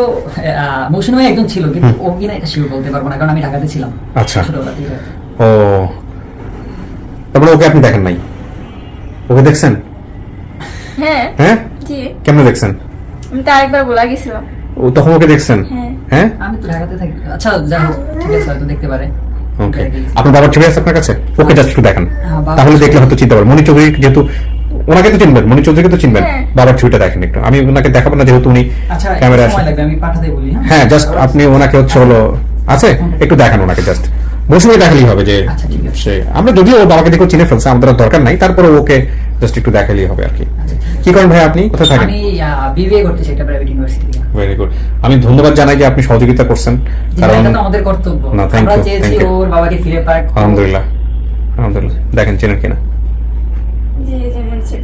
মৌসুমী নামে একজন ছিল, কিন্তু ও কিনা এটা শিওর বলতে পারবো না, কারণ আমি ঢাকাতে ছিলাম। আচ্ছা। ছোটবেলা থেকে। ও, তারপরে ওকে আপনি দেখেন নাই? ওকে দেখছেন? হ্যাঁ। হ্যাঁ, জি। কেমনে দেখছেন? আমি তো আরেকবার বলা গেছিলাম। ও তখন ওকে দেখছেন? হ্যাঁ। হ্যাঁ, আমি তো ঢাকাতে থাকি। আচ্ছা যাই হোক, ঠিক আছে, হয়তো দেখতে পারে। ওকে। আপনার বাবার ছবি আছে আপনার কাছে? ওকে জাস্ট একটু দেখান, হ্যাঁ, বাবার তাহলে দেখলে হয়তো চিনতে পারবেন। মনির চৌধুরী যেহেতু, ওনাকে তো চিনবেন, মনির চৌধুরীকে তো চিনবেন। হ্যাঁ। বাবার ছবিটা দেখেন একটু, আমি ওনাকে দেখাবো না যেহেতু উনি আচ্ছা, ক্যামেরা সময় লাগবে, আমি পাঠাতে বলি। হ্যাঁ, জাস্ট আপনি ওনাকে হচ্ছে হলো আছে একটু দেখান ওনাকে, জাস্ট মৌসুমী দেখালেই হবে যে আচ্ছা, ঠিক আছে। সে, আমরা যদিও ওর বাবাকে দেখে চিনে ফেলছে, আমাদের আর দরকার নাই, তারপরে ওকে জাস্ট একটু দেখালেই হবে আর কি। কি করেন ভাই আপনি? কোথায় থাকেন? আমি বিবিএ করতেছি একটা প্রাইভেট ইউনিভার্সিটি থেকে। Very good. আমি ধন্যবাদ জানাই যে আপনি সহযোগিতা করছেন, কারণ এটা তো আমাদের কর্তব্য। না, thank আমরা you, চেয়েছি thank you. ওর বাবাকে ফিরে পাক। আলহামদুলিল্লাহ, আলহামদুলিল্লাহ। দেখেন চেনেন কিনা? জি জি বলছি।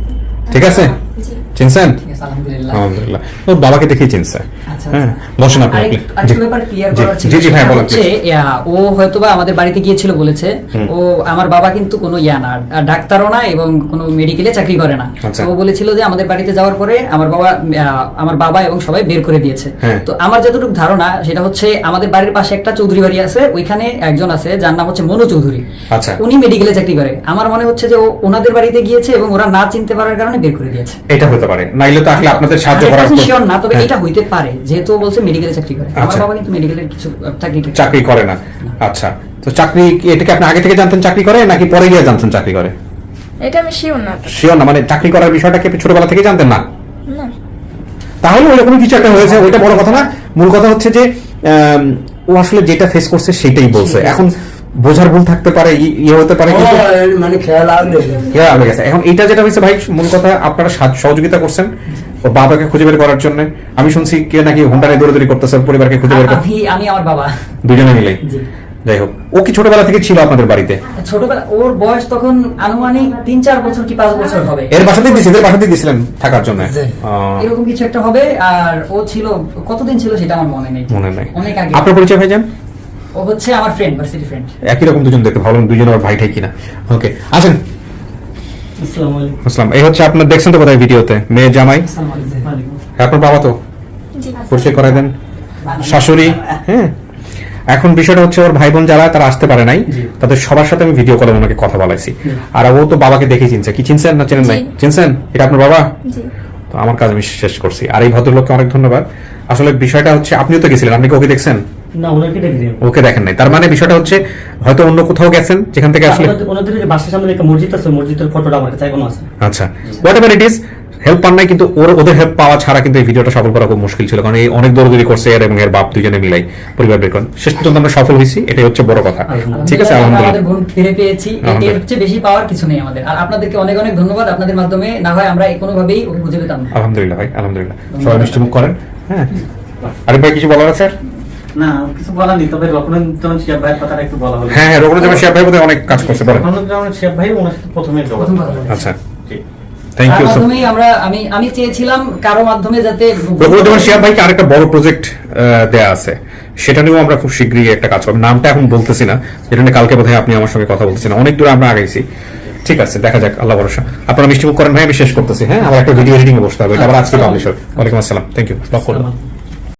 ঠিক আছে, জি। চিনছেন? ঠিক আছে, আলহামদুলিল্লাহ। আলহামদুলিল্লাহ, ওর বাবাকে দেখেই চিনছে। আচ্ছা, হ্যাঁ, বসেন আপনি। আরেকটু ব্যাপার ক্লিয়ার জি, করার ছিল। জি, জি, হ্যাঁ, সেটা বলেন, হচ্ছে, ও হয়তোবা আমাদের বাড়িতে গিয়েছিল বলেছে। ও আমার বাবা কিন্তু কোনো না, ডাক্তারও না, এবং কোনো মেডিকেলে চাকরি করে না। আচ্ছা। ও বলেছিল যে আমাদের বাড়িতে যাওয়ার পরে আমার বাবা এবং সবাই বের করে দিয়েছে। হ্যাঁ। তো আমার যতটুকু ধারণা সেটা হচ্ছে, আমাদের বাড়ির পাশে একটা চৌধুরী বাড়ি আছে, ওইখানে একজন আছে যার নাম হচ্ছে মনু চৌধুরী। আচ্ছা। উনি মেডিকেলে চাকরি করে। আমার মনে হচ্ছে যে ও ওনাদের বাড়িতে গিয়েছে এবং ওরা না চিনতে পারার কারণে বের করে দিয়েছে। এটা হতে পারে, নাইলে তো আসলে আপনাদের সাহায্য করার শিওর না, তবে হ্যাঁ, এটা হইতে পারে, যেহেতু ও বলছে মেডিকেলে চাকরি করে। আমার আচ্ছা। বাবা কিন্তু মেডিকেলের কিছু চাকরি করে না। আচ্ছা, তো চাকরি এটাকে আপনি আগে থেকে জানতেন চাকরি করে, নাকি পরে গিয়ে জানতেন চাকরি করে? এটা আমি শিওর না। শিওর না, মানে চাকরি করার বিষয়টা কি আপনি ছোটবেলা থেকে জানতেন না? না। তাহলে ওইরকম কিছু একটা হয়েছে, ওইটা বড় কথা না। মূল কথা হচ্ছে যে ও আসলে যেটা ফেস করছে সেটাই বলছে। এখন বোঝার ভুল থাকতে পারে, ইয়ে হতে পারে, কিন্তু মানে খেয়াল আসলে ইয়ে আগে গেছে। এখন এটা যেটা হয়েছে ভাই, মূল কথা আপনারা সহযোগিতা করছেন ওর বাবাকে খুঁজে বের করার জন্য। আমি শুনছি কে নাকি হোন্ডারে দৌড়াদৌড়ি করতেছে পরিবারকে খুঁজে বের করতে, আমি আমার বাবা দুজনে মিলে। জি। যাই হোক, ও কি ছোটবেলা থেকে ছিল আপনাদের বাড়িতে? ছোটবেলা ওর বয়স তখন আনুমানিক 3-4 বছর কি 5 বছর হবে। এর বাসাতেই দিয়েছিলেন থাকার জন্য? এরকম কিছু একটা হবে। আর ও ছিল কতদিন ছিল সেটা আমার মনে নেই, মনে নাই। অনেক আগে। আপনার পরিচয় ভাইজান? ও হচ্ছে আমার ফ্রেন্ড, ভার্সিটি ফ্রেন্ড। একই রকম দুজন দেখতে, ভালো দুজন আর ভাই ঠাই কিনা। ওকে, আসেন। আসসালামু আলাইকুম। আসসালাম। এই হচ্ছে আপনার, দেখছেন তো বোধহয় ভিডিওতে, মেয়ে জামাই। আসসালামু আলাইকুম। হ্যাঁ, আপনার বাবা তো জি। পরিচয় করাই দেন। শাশুড়ি। হ্যাঁ, এখন বিষয়টা হচ্ছে ওর ভাই বোন যারা তারা আসতে পারে নাই, তাদের সবার সাথে আমি ভিডিও কলে ওনাকে কথা বলাইছি। আর ও তো বাবাকে দেখে চিনছে। কি চিনছেন না চেনেন নাই? জি। চিনছেন? এটা আপনার বাবা? জি। তো আমার কাজ আমি শেষ করছি। আর এই ভদ্রলোককে অনেক ধন্যবাদ। আসলে বিষয়টা হচ্ছে আপনিও তো গেছিলেন, আপনি কি ওকে দেখছেন? না, ওনাকে দেখি ওকে দেখেন নাই, তার মানে বিষয়টা হচ্ছে হয়তো অন্য কোথাও গেছেন যেখান থেকে আসলে। ওনাদের যে বাসার সামনে একটা মসজিদ আছে, মসজিদের ফটোটা আমার কাছে এখনো আছে। আচ্ছা, what ever it is, help পান নাই, কিন্তু ওদের হেল্প পাওয়া ছাড়া কিন্তু এই ভিডিওটা সফল করা খুব মুশকিল ছিল, কারণ এই অনেক দৌড়দৌড়ি করছে এর এবং এর বাপ দুজনে মিলাই পরিবার বের করেন। শেষ পর্যন্ত আমরা সফল হয়েছি, এটাই হচ্ছে বড় কথা। ঠিক আছে, আমরা আমাদের আলহামদুলিল্লাহ। বোন ফিরে পেয়েছি, এর চেয়ে বেশি পাওয়ার কিছু নেই আমাদের। আর আপনাদেরকে অনেক অনেক ধন্যবাদ, আপনাদের মাধ্যমে না হয় আমরা কোনোভাবেই ওকে খুঁজে পেতাম না। আলহামদুলিল্লাহ ভাই, আলহামদুলিল্লাহ। সবাই মিষ্টি মুখ করেন। হ্যাঁ, আরিফ ভাই কিছু বলার আছে? না, কিছু বলার নেই, তবে রকনুজ্জামান শিহাব ভাইয়ের কথাটা একটু বলা হলো। হ্যাঁ, রকনুজ্জামান শিহাব ভাই বোধহয় অনেক কাজ করছে, বলেন। রকনুজ্জামান শিহাব ভাই ওনার সাথে প্রথমে যোগাযোগ করেন। আচ্ছা, থ্যাংক তার ইউ সো। মাধ্যমেই আমি চেয়েছিলাম কারো মাধ্যমে যাতে রকনুজ্জামান শিহাব ভাইকে আরেকটা বড় প্রজেক্ট দেয়া আছে, সেটা নিয়েও আমরা খুব শীঘ্রই একটা কাজ করব। নামটা এখন বলতেছি না, যেটা নিয়ে কালকে বোধহয় আপনি আমার সঙ্গে কথা বলতেছেন, অনেক দূরে আমরা আগাইছি। ঠিক আছে, দেখা যাক, আল্লাহ ভরসা। আপনারা মিষ্টি মুখ করেন ভাই, আমি শেষ করতেছি। হ্যাঁ, আমার একটা ভিডিও এডিটিং এ বসতে হবে, এটা আবার আজকে পাবলিশ হবে। ওয়ালাইকুম আসসালাম, থ্যাংক ইউ, লক করলাম।